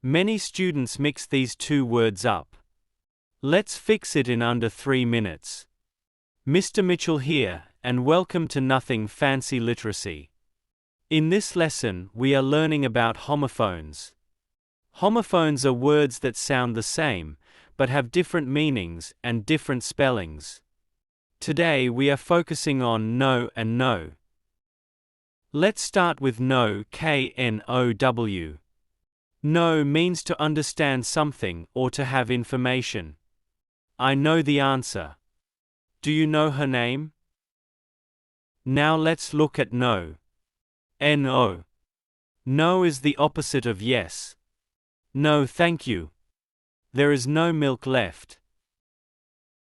Many students mix these two words up. Let's fix it in under 3 minutes. Mr. Mitchell here, and welcome to Nothing Fancy Literacy. In this lesson, we are learning about homophones. Homophones are words that sound the same, but have different meanings and different spellings. Today we are focusing on no and know. Let's start with know, K-N-O-W. Know means to understand something or to have information. I know the answer. Do you know her name? Now let's look at no. N-O. No is the opposite of yes. No, thank you. There is no milk left.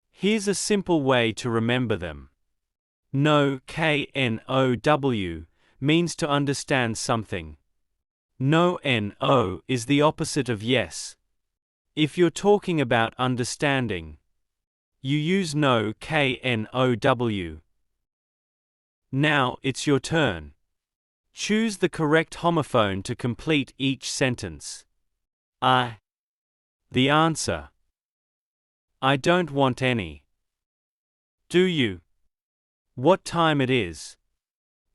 Here's a simple way to remember them. Know, K-N-O-W, means to understand something. No, N-O, is the opposite of yes. If you're talking about understanding, you use know, K-N-O-W. Now, it's your turn. Choose the correct homophone to complete each sentence. The answer. I don't want any. Do you? What time it is?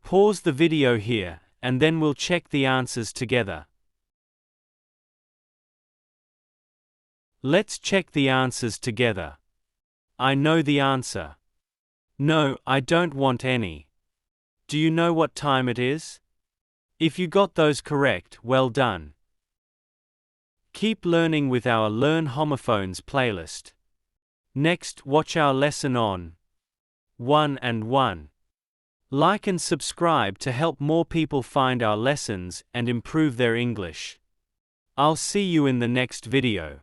Pause the video here, and then we'll check the answers together. Let's check the answers together. I know the answer. No, I don't want any. Do you know what time it is? If you got those correct, well done. Keep learning with our Learn Homophones playlist. Next, watch our lesson on 1 and 1. Like and subscribe to help more people find our lessons and improve their English. I'll see you in the next video.